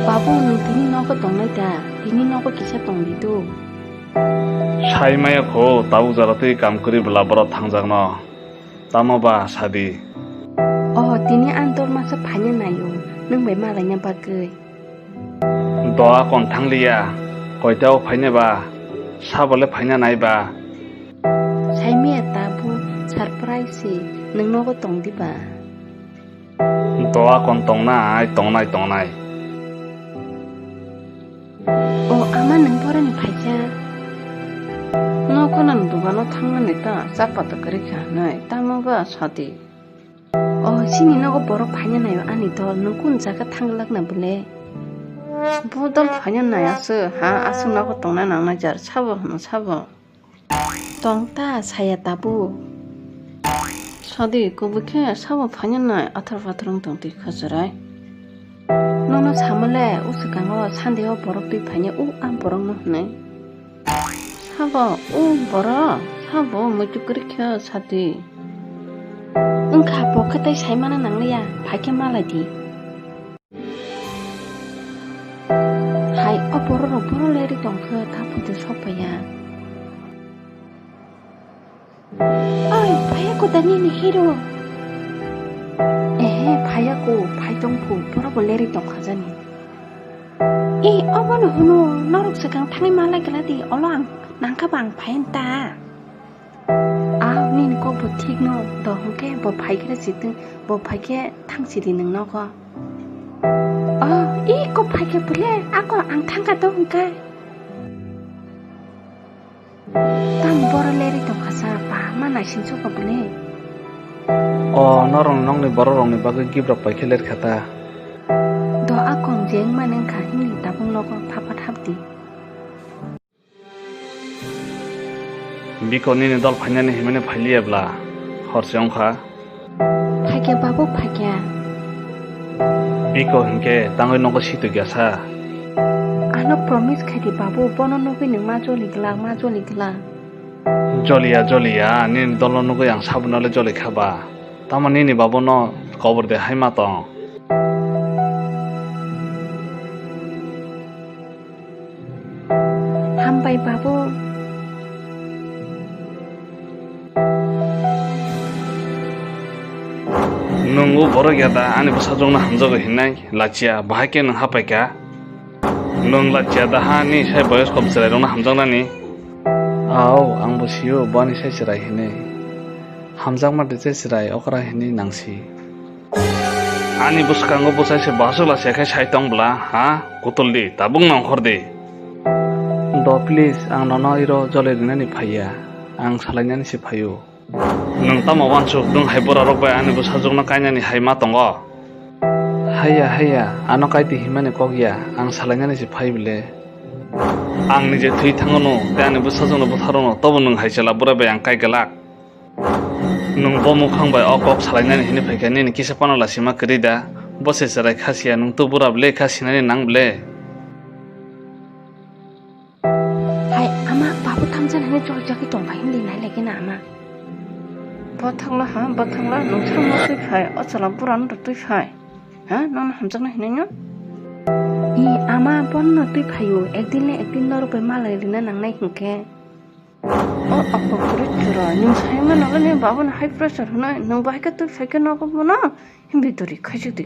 Babu nung tini noko tong nai da, tini noko kisa tong di tu. Saimaya ko tabu jarati kam kuri belabara tangjagno. Tamo ba sadi. Oh, tini antor masa panya nayo, nung bai malanya bagai. Doa kon tangliya. Koitao phainya ba. Sabole phainya nai ba. Saimaya tabu surprise nung noko tong di ba. Doa kon tongnai. Oh, ama nung pora ni phaja. Noko nang duga no thangna ni ta, sapa to kari kha nai, tamo ba sadi. Oh, sini noko boro panya nayo ani to, nung kun jaga thanglak na bule. Budol phanya naya se, ha asung noko tong na nang na jar sabo no sabo. Tong ta saya tabu. Sadi kubukhe sabo phanya nai athar patrong tong ti khasarai. Nono samale usukango sandeo boro pi phanya am borong no hnai. Sabo boro sabo mutukri kha sadi. Engkha bokhatai saimana nangleya phake maladi. Hai boro leri tongkha thaputu sopaya. Oi, phaya ko dani ni hero. Phayaku phaitongpu boro leri tongkha jani. Obono hono norok sakang thangai malai gladi olong nangka bang phaenta. Nin ko bo thik no do hongke bo phaikre situng bo phaike thangsiri nang no ko. Ko phaike bule ako ang thangka to hongka. Tam boro leri tongkha sa pa mana sinso ko bule. Norong nong ni borong ni bagai gibrok paikeler khata. Do akong jeng maneng kha hingli tabung logo phapat hapdi. Biko ni dol phainya ni himene phailiya bla. Horseong kha. Phake babu phake. Biko hingke tangoi nongko situ gyasa. Ano promise khadi babu bono nugui nung ma joli gla. Joliya ni dolo nugo yang sabunale joli khaba. Tamo ni babu no kobor de haima tong. Hambai babu. Nungu boro gyada ani busajongna hamjago hinai lachia bahake nang hapaika. Nung lachia da ha ni sai boyos kom serai rongna hamjangna ni. Ang busiyo bani sai serai hine. Hamjangma de serai okra hine nangsi. Ani buskango busai se basula sekai sai tongbla ha kutuldi tabung nang khorde. Do please ang nono iro jole rinani phaiya. Ang salainani si phayo. Nung tamo wansuk nung haibora rokbai ani busajongna kainani haima tongo. Haya ano kaiti himane kogya ang salainani si phaibile. Ang nije thui thangono te ani busajongna butharono tobo nung haichala burabai ang kaigalak. Nung bomu khangbai okok salainani hine phaikani ni kisa panola sima krida bose sarai khasiya nung tu burable khasinani nangle. Hai ama babu thamjan hane jol jaki tong phai hindi nai lagi na ama. Bathangla nung changma tui phai achala buran ro tui phai. Non hamjangna hine nyo. Ama bonno tui phayo ekdin noro pe malai rina nangnai hingke. Apa kurit chura nung saima nagane babu na high pressure huna nung bahika tui phaike nogo bona himbi dori khajik di.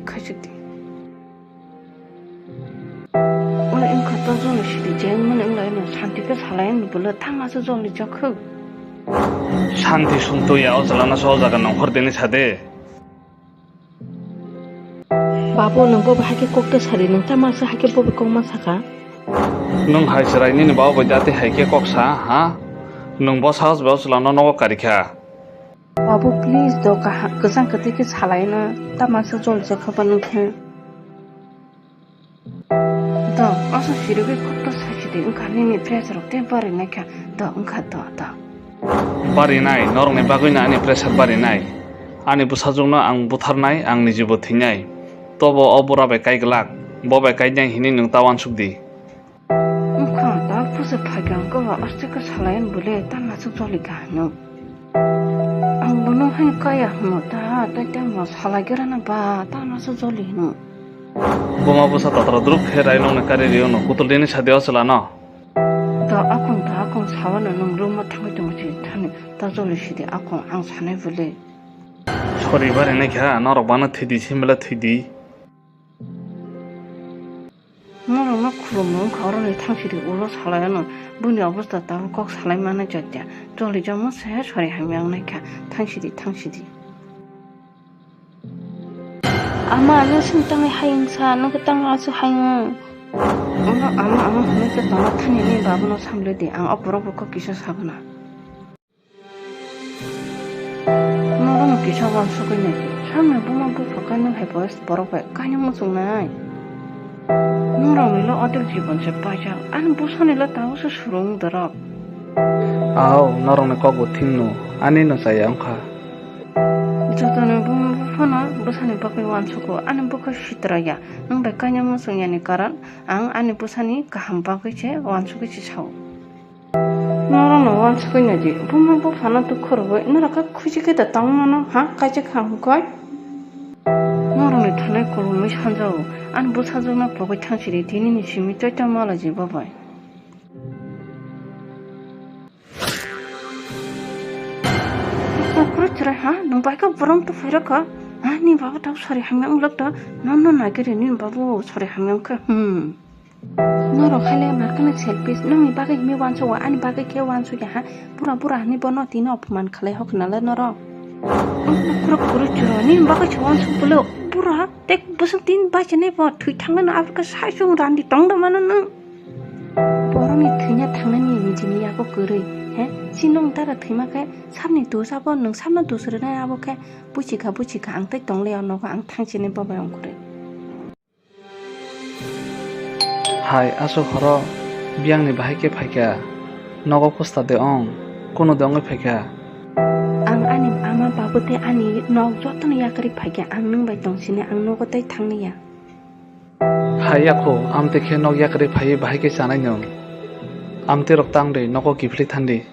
Ola imkha to joli shidi jeng mana imla ina shanti ke salayan bula thangasa joli jakhuk. Shanti sungto ya ozalana sojaga nong hordeni sade. Babu nung bo bahake kokta sari nung tamasa hake bo kongma saka. Nung hai serai ni babu bajate haike koksa ha. Nung bo sahas ozalana nogo karikha. Babu please do kesang ketike salayana tamasa joli jakhaba nungkhe. Do asa shiribe kokta sajide engkha nini pressure tempore nakha do engkha do. Bari nai norong ni bagui na ani pressure bari nai. Ani busajongna ang butharnai ang nijibo thinai. Tobo obora bai kaiglak bo bai kainai hini nung tawan sukdi. Engkha da pusa phagang ko astika salayan bule tamasa joli gahnu. Ang bono hai kaya mo ta mo salagera na ba tamasa joli no. Buma busa tatra drup khe railong na kari riyo no kutul dini sadeo sila no. 다 아콩 사와는 놈 로마 타고 좀 타니 다절이 시대 아콩 안 사네 불래 Sorry bare ne kya norok bana thidi chimla thidi. 너랑 나 그러면 가로에 탕실이 올라 살아야는 문이 없었다 꼭 살아만은 졌대 저리 좀 새 소리 한명 내가 탕실이 아마 너 신땅의 하인사 너그 땅 가서 하인 아마 하면서 너나 타니니 바보노 삼려디 안 앞으로 볼거 기셔 사거나 너는 기셔가 수근이지 처음에 보면 바깥는 해보였어 뭐라고 해 까냥 속나 너랑 일로 어딜 집은 제 빠져 아는 부산일로 다우스 수롱더라 Aw norok na kok buting no ani no sayang kha. 저도는 보면 부산아 부산에 밖에 완수고 아는 부가 시더라야 능 백가냐 무성이니 까란 ang 아니 부산이 가한 밖에 제 완수고 지사오 너랑 너 완수고냐지 보면 부산은 또 커러고 너라가 쿠지게다 땅만은 하 까지 간걸 너랑 타네 거로 한자오 안 부사정나 보고 탕실이 디니니 심이 쩔쩔 말하지 봐봐 그렇더라 하? 너 바이가 부럼도 부려가? 아니 바보 다 소리 한명 럭다 너는 나기를 니 바보 소리 한명 그 너로 할래 마크는 셀피스 너미 바가 이미 완수와 아니 바가 개 완수야 하 부라 아니 번호 디나 없만 칼레 혹나래 너로 그렇죠 니 바가 저 완수 불러 부라 땡 무슨 딘 바지네 뭐 뒤탕은 아프리카 사중 란디 똥도만은 보름이 그냥 당연히 인지니하고 그래 해 신동 따라 들마게 삼니 도사번 능 삼는 도스를 해 아보게 부치가 앙떼 동래어 너가 앙 탕진에 봐봐요 그래 Hai aso horo biang ni bahai ke phaikia nogo posta de ong kono de ong phaikia 앙 아니 아마 바보테 아니 너 저떤 야그리 파게 앙능 발동신에 앙노고 때 탕니야 Hai ako amte khe nog yakre phai bahai ke chanai no. Amte rok tang de nogo gifli thandi.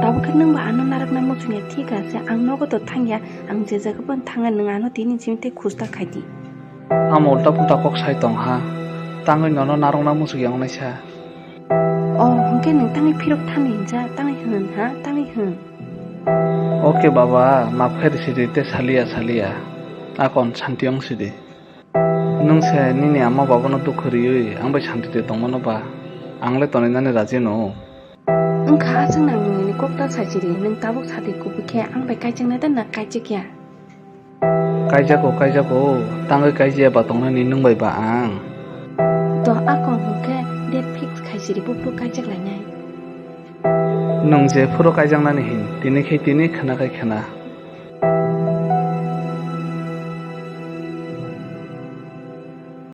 나보 능 아는 나락 나무 중에 티가세 앙노고도 탕야 앙 제자급은 탕은 능 아노 디니 짐테 쿠스타 카디 Am ulta punta kok sai tong ha. Tangoi nono narong na musuk yang naisa. 홍게 능 땅이 피록 타니 인자 땅이 흔 Oke baba maaf khe sidi te salia akon santiong sidi. Nung se nini amma baba no dukh riui ang bai santi te tongmono ba. Angle toninane raji no. 응 가증 낭능이 꼭다 사실이 능 따복 사디 꾸부케 앙배 까증나다 나 까지기야 Kaijago tangoi kaijia ba tongna ni nung bai ba ang. 또 아까 홍게 넷픽스 가시리 부부 까증라냐 Nung je puro kaijang nani hin tini khe tini khana kai khana.